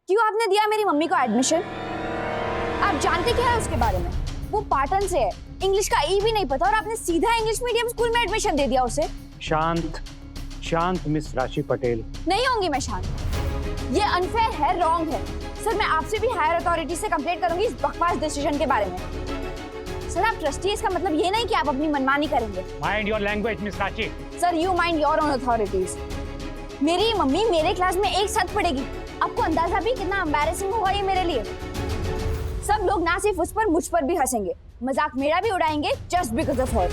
क्यों आपने दिया मेरी मम्मी को एडमिशन? आप जानते क्या है उसके बारे में? वो पाटन से है, इंग्लिश का ई भी नहीं पता और आपने सीधा इंग्लिश मीडियम स्कूल में एडमिशन दे दिया उसे। शांत शांत मिस राशि पटेल। नहीं होंगी मैं शांत। ये अनफेयर है, रॉन्ग है। सर मैं आपसे भी हायर अथॉरिटी से कंप्लेंट करूंगी इस बकवास डिसीजन के बारे में। सर आप ट्रस्टी, इसका मतलब ये नहीं कि आप अपनी मनमानी करेंगे। माइंड योर लैंग्वेज मिस राशि। Sir you mind your own authorities. मेरी मम्मी मेरे क्लास में एक साथ पढ़ेगी। आपको अंदाजा भी कितना एम्बैरेसिंग होगा ये मेरे लिए। सब लोग ना सिर्फ उस पर, मुझ पर भी हंसेंगे, मजाक मेरा भी उड़ाएंगे just because of her.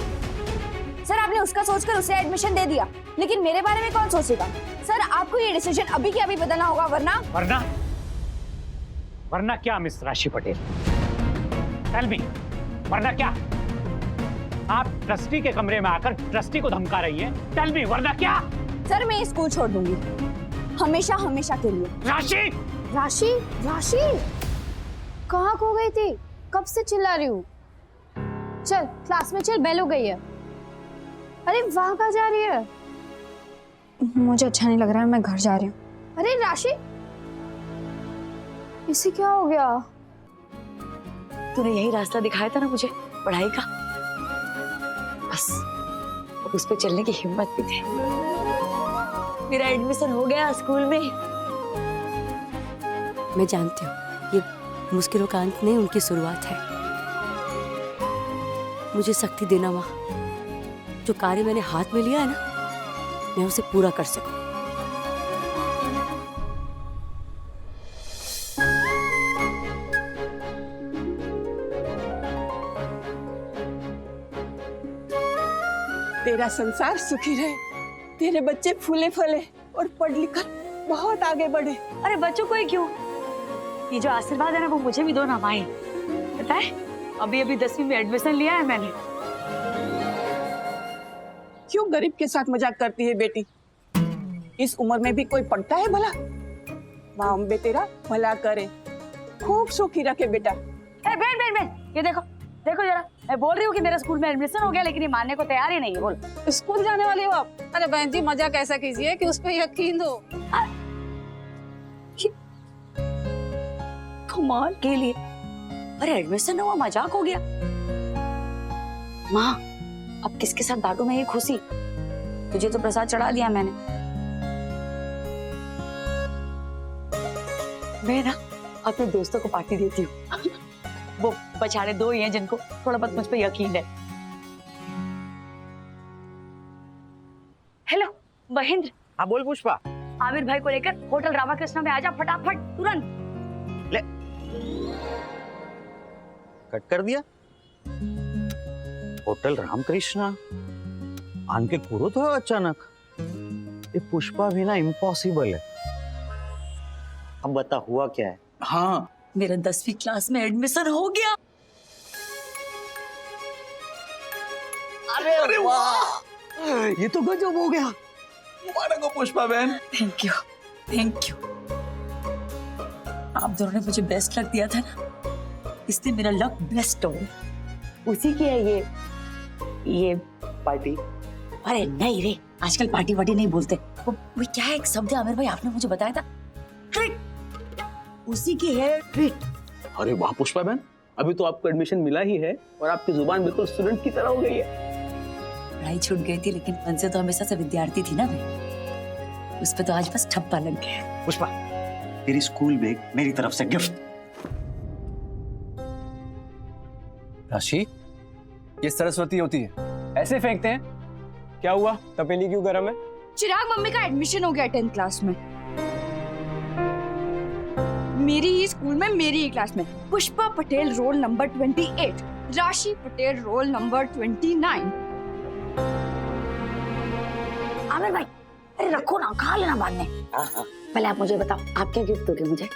Sir आपने उसका सोचकर उसे एडमिशन दे दिया, लेकिन मेरे बारे में कौन सोचेगा? सर आपको ये डिसीजन अभी के अभी बदलना होगा, वरना वरना क्या मिस राशि पटेल? टेल मी, वरना क्या? आप ट्रस्टी के कमरे में आकर ट्रस्टी को धमका रही हैं। टेल मी, वरना क्या? सर मैं ये स्कूल छोड़ दूंगी, हमेशा हमेशा के लिए। राशि राशि राशि कहाँ खो गई थी? कब से चिल्ला रही हूँ? चल क्लास में चल, बेल हो गई है। अरे वहाँ कहाँ जा रही है? मुझे अच्छा नहीं लग रहा है, मैं घर जा रही हूँ। अरे राशि, इसे क्या हो गया? तूने यही रास्ता दिखाया था ना मुझे पढ़ाई का, बस अब उस पे चलने की हिम्मत भी थी। मेरा एडमिशन हो गया स्कूल में। मैं जानती हूँ ये मुश्किलों का अंत नहीं, उनकी शुरुआत है। मुझे शक्ति देना माँ, जो कार्य मैंने हाथ में लिया है ना, मैं उसे पूरा कर सकूं। तेरा संसार सुखी रहे, तेरे बच्चे फूले फले और पढ़ लिख कर बहुत आगे बढ़े। अरे बच्चों को ही क्यों, ये जो आशीर्वाद है ना वो मुझे भी दो ना माई। पता है अभी 10वीं में एडमिशन लिया है मैंने। क्यों गरीब के साथ मजाक करती है बेटी? इस उम्र में भी कोई पढ़ता है भला? माँ अम्बे तेरा भला करे, खूब सुखी रखे बेटा। बैठ ये देखो जरा, मैं बोल रही हूँ कि मेरे स्कूल में एडमिशन हो गया, लेकिन ये मानने को तैयार ही नहीं है। बोल, स्कूल जाने वाली हो आप? अरे बहन जी मजाक ऐसा कीजिए कि उस पर यकीन हो। कमाल के लिए, अरे एडमिशन हुआ मजाक हो गया। माँ अब किसके साथ बांटू मैं ये खुशी? तुझे तो प्रसाद चढ़ा दिया मैंने। मैं ना अपने दोस्तों को पार्टी देती हूँ। वो बेचारे दो ही हैं जिनको थोड़ा बहुत मुझ पे यकीन है। हेलो महेंद्र। हाँ बोल पुष्पा। आमिर भाई को लेकर होटल रामाकृष्णा में आजा फटाफट, तुरंत। ले कट कर दिया। होटल रामकृष्णा आन के कूरो तो है अचानक। ये पुष्पा भी ना इम्पॉसिबल है। अब बता हुआ क्या है? हाँ मेरा 10वीं क्लास में एडमिशन हो गया। अरे वाह, ये तो गजब हो गया। मुबारक हो पुष्पा बहन। Thank you. आप दोनों ने मुझे बेस्ट लक दिया था ना, इसलिए मेरा लक बेस्ट हो गया। उसी की है ये पार्टी। अरे नहीं रे, आजकल पार्टी वार्टी नहीं बोलते। वो क्या है एक शब्द है आमिर भाई, आपने मुझे बताया था, ट्रीट। उसी की है ट्रीट। अरे वाह पुष्पा बहन, अभी तो आपको एडमिशन मिला ही है और आपकी जुबान बिल्कुल स्टूडेंट की तरह हो गई है। पढ़ाई छूट गई थी, लेकिन मन से तो हमेशा से विद्यार्थी थी ना मैं। उस पे तो आज बस ठप्पा लग गया। पुष्पा तेरी स्कूल बैग मेरी तरफ से गिफ्ट। राशि, ये सरस्वती होती है, ऐसे फेंकते हैं। क्या हुआ, तपेली क्यों गरम है? चिराग मम्मी का एडमिशन हो गया 10th क्लास में, मेरी ही स्कूल में, मेरी ही क्लास में। पुष्पा पटेल रोल नंबर 28, राशि पटेल रोल नंबर 29। आमिर भाई अरे रखो ना, खा लेना बाद में। पहले आप मुझे बताओ, आप क्या गिफ्ट दोगे मुझे?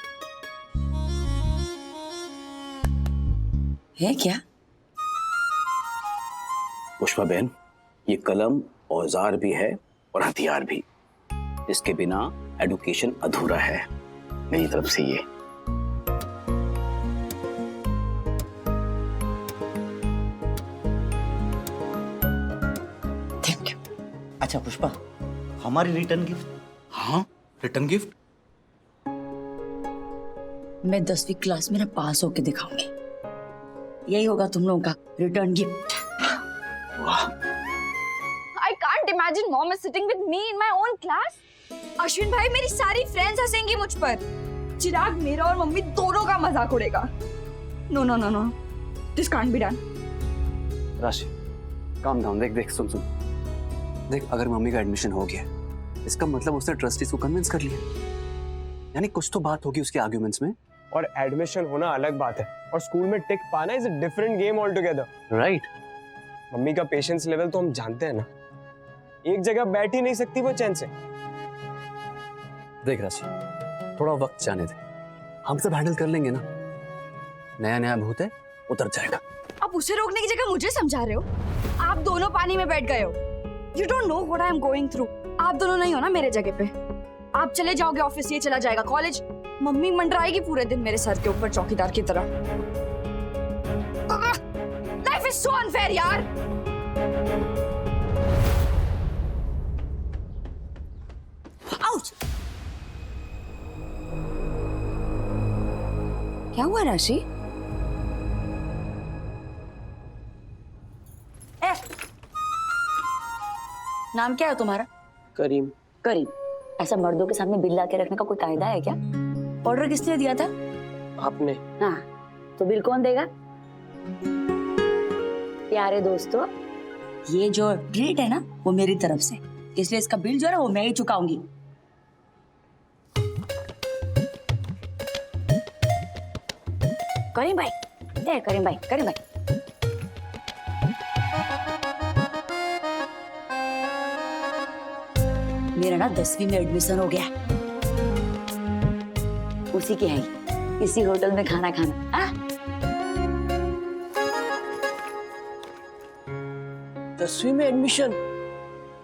है क्या? पुष्पा बहन, ये कलम औजार भी है और हथियार भी। इसके बिना एडुकेशन अधूरा है। मेरी तरफ से ये। Thank you. अच्छा पुष्पा, हमारी रिटर्न गिफ्ट? हाँ, रिटर्न गिफ्ट। मैं 10वीं क्लास में ना पास होके दिखाऊंगी। यही होगा तुम लोगों का return gift. I can't imagine mom is sitting with me in my own class. Ashwin भाई, मेरी सारी फ्रेंड्स हंसेंगी मुझ पर। चिराग मेरा और मम्मी दोनों का मजाक उड़ेगा। No, no, no, no. This can't be done. राशि, काम डाउन। देख सुन। देख, अगर मम्मी का एडमिशन हो गया इसका मतलब उसने ट्रस्टीज को कन्विंस कर लिया, यानी कुछ तो बात होगी उसके आर्ग्यूमेंट्स में। और एडमिशन होना अलग बात है और स्कूल में टिक पाना is a different game all together. Right. Mummy का पेशेंस लेवल तो हम जानते हैं ना, एक जगह बैठ ही नहीं सकती वो चैन से। देख राशि, थोड़ा वक्त जाने दे, हम सब हैंडल कर लेंगे ना। नया भूत है, उतर जाएगा। आप उसे रोकने की जगह मुझे समझा रहे हो? आप दोनों पानी में बैठ गए हो। You don't know what I am going through. आप दोनों नहीं हो ना मेरे जगह पे। आप चले जाओगे ऑफिस, ये चला जाएगा कॉलेज, मम्मी मंडराएगी पूरे दिन मेरे सर के ऊपर चौकीदार की तरह। लाइफ इज सो अनफेयर यार। आउच! क्या हुआ राशि? नाम क्या है तुम्हारा? करीम। करीम। ऐसा मर्दों के सामने बिल ला के रखने का कोई कायदा है क्या? ऑर्डर किसने दिया था? आपने। हाँ, तो बिल कौन देगा? प्यारे दोस्तों, ये जो ट्रीट है ना वो मेरी तरफ से, इसलिए इसका बिल जो है वो मैं ही चुकाऊंगी। करीम भाई, करीम भाई। मेरा ना 10वीं में एडमिशन हो गया, उसी के है इसी होटल में खाना खाना। 10वीं में एडमिशन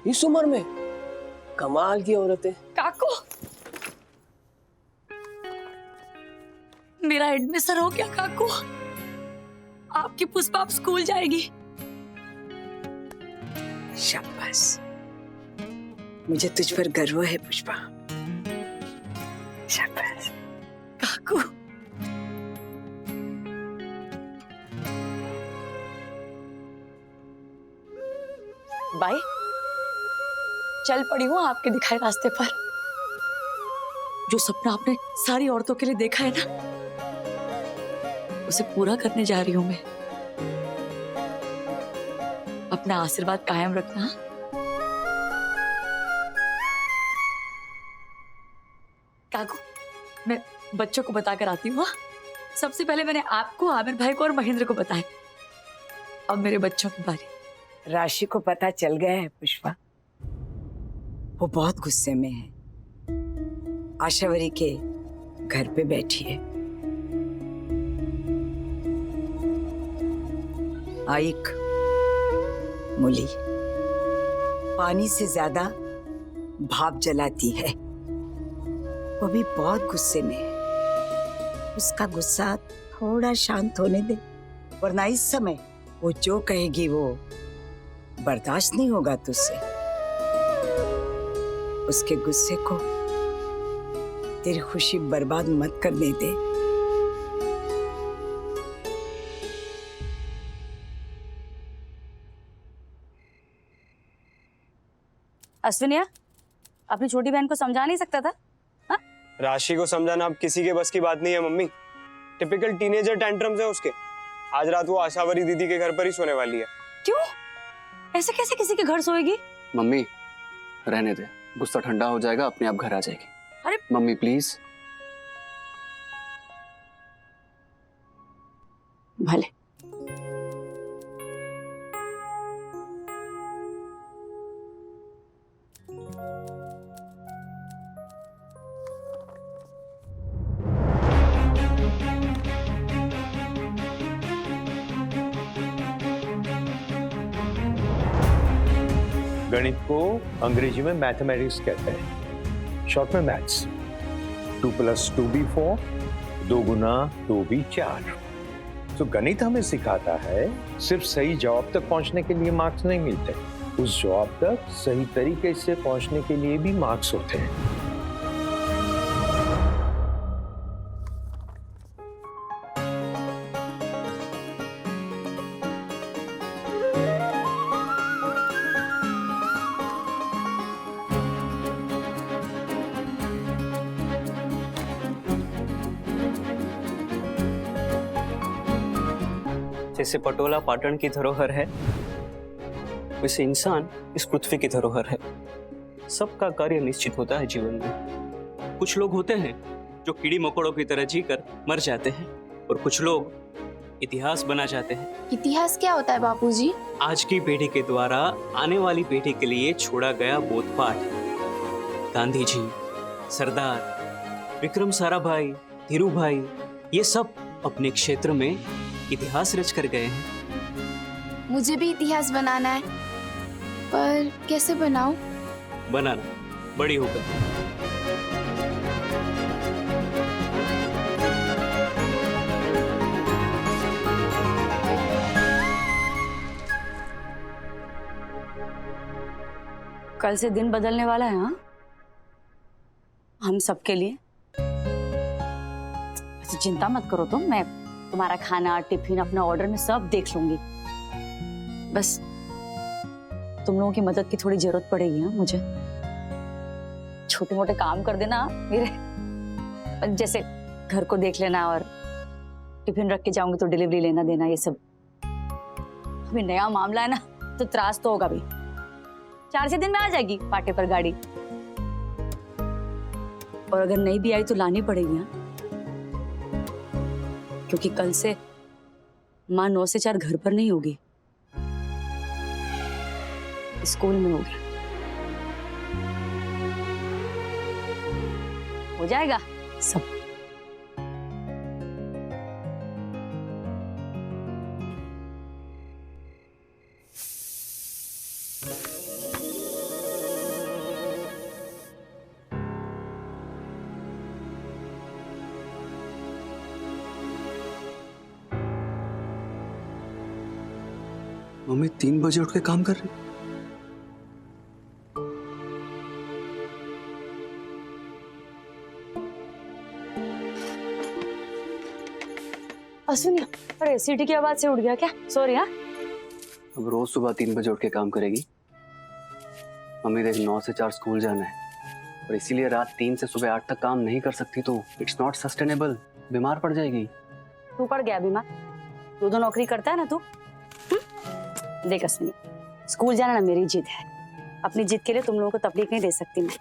इस उम्र में? कमाल की औरत है। काको, मेरा एडमिशन हो गया काको। आपकी पुष्पा अब स्कूल जाएगी। शाबाश, मुझे तुझ पर गर्व है पुष्पा। शाबाश काकू। बाई, चल पड़ी हूँ आपके दिखाए रास्ते पर। जो सपना आपने सारी औरतों के लिए देखा है ना, उसे पूरा करने जा रही हूं मैं। अपना आशीर्वाद कायम रखना। काकू, मैं बच्चों को बताकर आती हूँ। सबसे पहले मैंने आपको, आमिर भाई को और महेंद्र को बताया, अब मेरे बच्चों की बारी। राशि को पता चल गया है पुष्पा, वो बहुत गुस्से में है। आशावरी के घर पे बैठी है। आइक मुली पानी से ज्यादा भाप जलाती है। वो भी बहुत गुस्से में है। उसका गुस्सा थोड़ा शांत होने दे, वरना इस समय वो जो कहेगी वो बर्दाश्त नहीं होगा तुझसे। उसके गुस्से को तेरी खुशी बर्बाद मत करने दे। अश्विनिया, अपनी छोटी बहन को समझा नहीं सकता था? हा? राशि को समझाना अब किसी के बस की बात नहीं है मम्मी। टिपिकल टीनेजर टेंट्रम्स है उसके। आज रात वो आशावरी दीदी के घर पर ही सोने वाली है। क्यों? ऐसे कैसे किसी के घर सोएगी? मम्मी रहने दे, गुस्सा ठंडा हो जाएगा, अपने आप घर आ जाएगी। अरे मम्मी प्लीज। भले। गणित को अंग्रेजी में मैथमेटिक्स कहते हैं, शॉर्ट में मैथ्स। 2 + 2 भी 4, 2 × 2 भी 4। तो गणित हमें सिखाता है सिर्फ सही जवाब तक पहुंचने के लिए मार्क्स नहीं मिलते, उस जवाब तक सही तरीके से पहुंचने के लिए भी मार्क्स होते हैं। जैसे पटोला पाटन की धरोहर है, वैसे इंसान इस पृथ्वी की धरोहर है। सबका कार्य निश्चित होता है जीवन में। कुछ लोग होते हैं जो कीड़ी मकोड़ों की तरह जीकर मर जाते हैं, और कुछ लोग इतिहास बना जाते हैं। इतिहास क्या होता है बापूजी? आज की पीढ़ी के द्वारा आने वाली पीढ़ी के लिए छोड़ा गया बोधपाठ। गांधी जी, सरदार, विक्रम साराभाई, धीरू भाई, ये सब अपने क्षेत्र में इतिहास रच कर गए हैं। मुझे भी इतिहास बनाना है, पर कैसे बनाऊं? बनाना बड़ी होकर। कल से दिन बदलने वाला है, हाँ, हम सबके लिए। अच्छा, चिंता मत करो तुम, मैं तुम्हारा खाना, टिफिन, अपना ऑर्डर में सब देख लूंगी। बस तुम लोगों की मदद की थोड़ी जरूरत पड़ेगी, हाँ मुझे। छोटे मोटे काम कर देना मेरे, जैसे घर को देख लेना और टिफिन रख के जाऊंगी तो डिलीवरी लेना देना, ये सब। अभी नया मामला है ना, तो त्रास तो होगा भी। 4 दिन में आ जाएगी पाटे पर गाड़ी, और अगर नहीं भी आई तो लानी पड़ेगी, हाँ, क्योंकि कल से माँ 9 से 4 घर पर नहीं होगी, स्कूल में होगी। हो जाएगा सब। मम्मी 3 बजे उठ के काम कर रही। सुनिए, अरे सीटी की आवाज से उठ गया क्या? सॉरी। हाँ, अब रोज सुबह 3 बजे उठ के काम करेगी। मम्मी देख, 9 से 4 स्कूल जाना है, और इसीलिए रात 3 से सुबह 8 तक काम नहीं कर सकती, तो इट्स नॉट सस्टेनेबल। बीमार पड़ जाएगी। तू पड़ गया बीमार? 2 नौकरी करता है ना तू। देख अश्विनी, स्कूल जाना ना मेरी जिद है। अपनी जिद के लिए तुम लोगों को तकलीफ नहीं दे सकती मैं।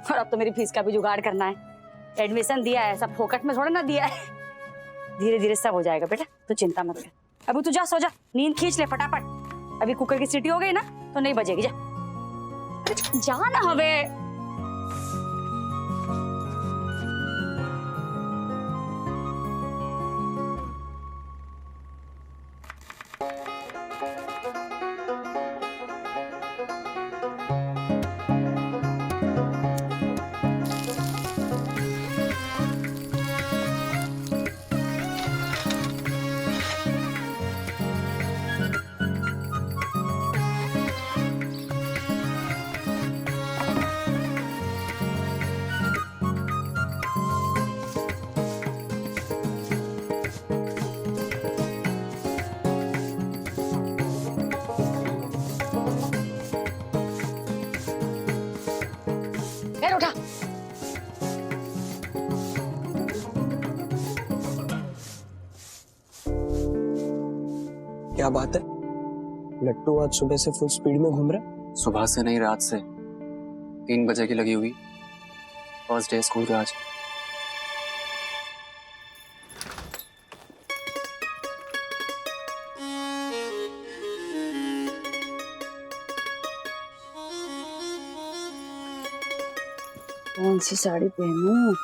और अब तो मेरी फीस का भी जुगाड़ करना है। एडमिशन दिया है, सब फोकट में थोड़ा ना दिया है। धीरे धीरे सब हो जाएगा बेटा, तो चिंता मत कर। अभी तू जा, सो जा, नींद खींच ले फटाफट। अभी कुकर की सीटी हो गई ना तो नहीं बजेगी। जा जा ना हवे। उठा। क्या बात है, लट्टू आज सुबह से फुल स्पीड में घूम रहा है? सुबह से नहीं, रात से 3 बजे की लगी हुई। फर्स्ट डे स्कूल का आज। कौन सी साड़ी पहनूं?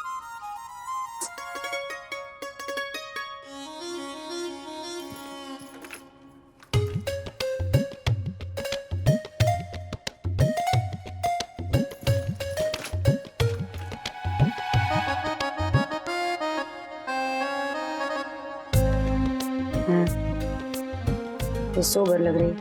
ये सोबर लग रही।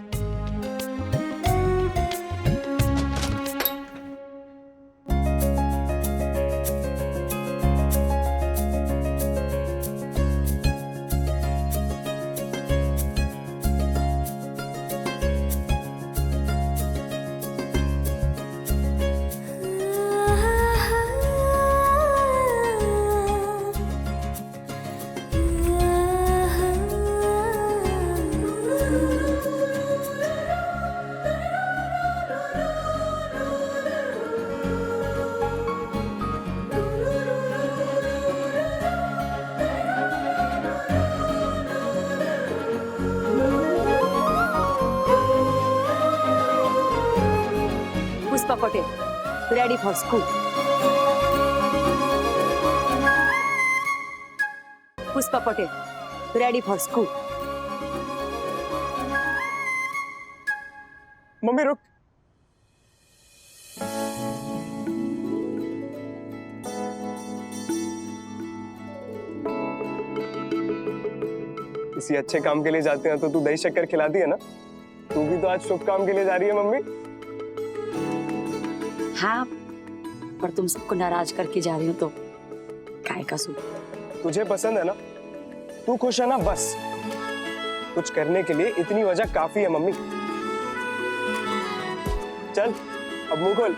Patel, ready for school. Pushpa Patel, ready for school. Mummy रुक। किसी अच्छे काम के लिए जाते हैं तो तू दही शक्कर खिलाती है ना, तू भी तो आज शुभ काम के लिए जा रही है मम्मी। हाँ, पर तुम सबको नाराज करके जा रही हो तो काय का सुख। तुझे पसंद है ना, तू खुश है ना, बस कुछ करने के लिए इतनी वजह काफी है मम्मी। चल अब मुंह खोल।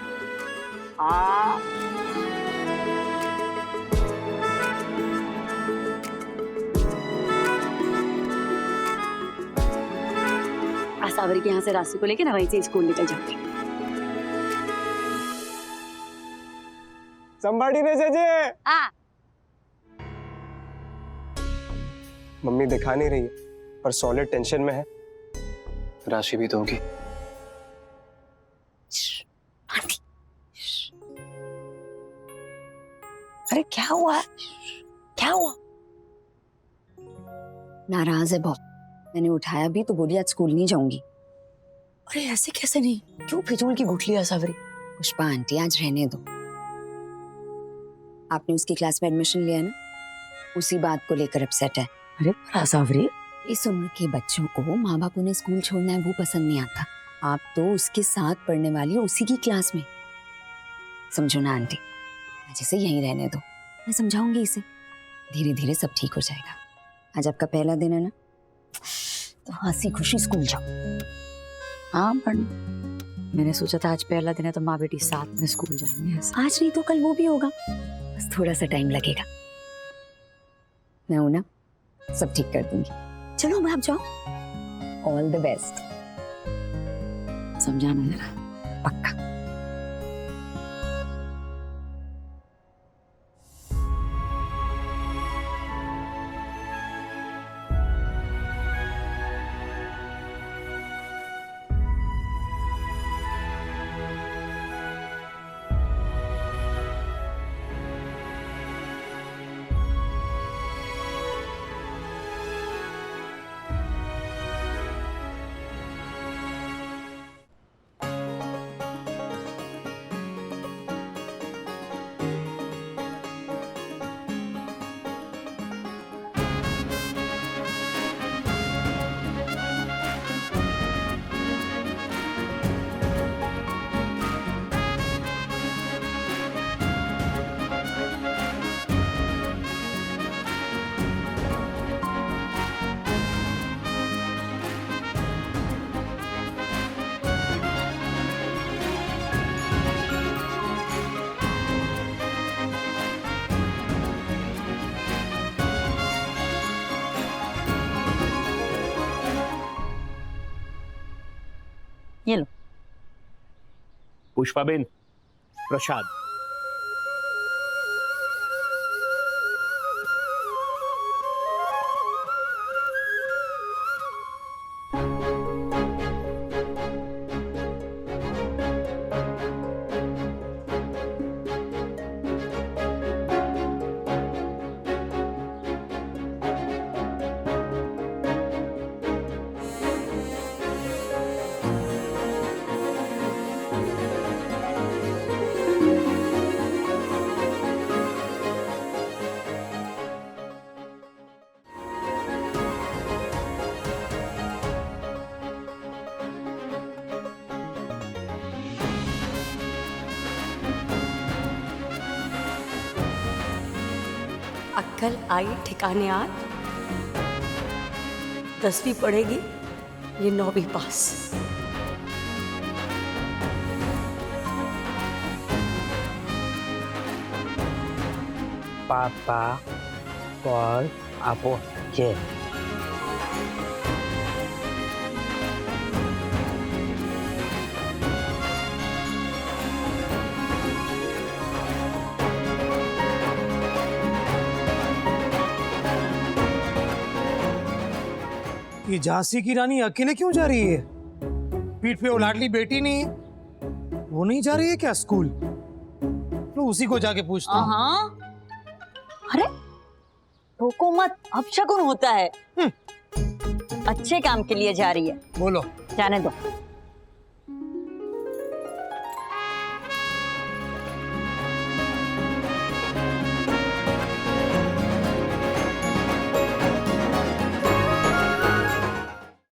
आसावरी के यहाँ से राशि को लेके ना वहीं से स्कूल निकल जाऊंगी। संभाड़ी ने जजे। हाँ। मम्मी दिखा नहीं रही है पर सॉलिड टेंशन में है। राशि भी तो होगी। अरे क्या हुआ? क्या हुआ? नाराज है बहुत। मैंने उठाया भी तो बोली आज स्कूल नहीं जाऊंगी। अरे ऐसे कैसे नहीं? क्यों फिजूल की गुठली आसावरी? पुष्पा आंटी आज रहने दो। आपने उसकी क्लास में एडमिशन लिया ना, उसी बात को लेकर अपसेट है। अरे पर आसावरी, इस उम्र के बच्चों को माँ बाप उन्हें स्कूल छोड़ना है वो पसंद नहीं आता। आप तो उसके साथ पढ़ने वाली हो, उसी की क्लास में। समझो ना आंटी, आज इसे यहीं रहने दो। मैं समझाऊंगी इसे, धीरे धीरे सब ठीक हो जाएगा। आज आपका पहला दिन है ना, तो हंसी खुशी स्कूल जाओ। हाँ पर मैंने सोचा था आज पहला दिन है तो माँ बेटी साथ में स्कूल जाएंगे। आज नहीं तो कल वो भी होगा, बस थोड़ा सा टाइम लगेगा। मैं हूं ना, सब ठीक कर दूंगी। चलो अब आप जाओ। All the best. समझाना जरा। पक्का। ये लो। पुष्पाबेन, प्रसाद। अक्कल आई ठिकाने आ, 10वीं पढ़ेगी, ये 9वीं पास। पापा por apo que ये झांसी की रानी अकेले क्यों जा रही है? पीठ पे वो लाडली बेटी नहीं है? वो नहीं जा रही है क्या स्कूल? तो उसी को जाके पूछता हूँ। हाँ, अरे रोको मत, अपशकुन होता है। अच्छे काम के लिए जा रही है, बोलो। जाने दो।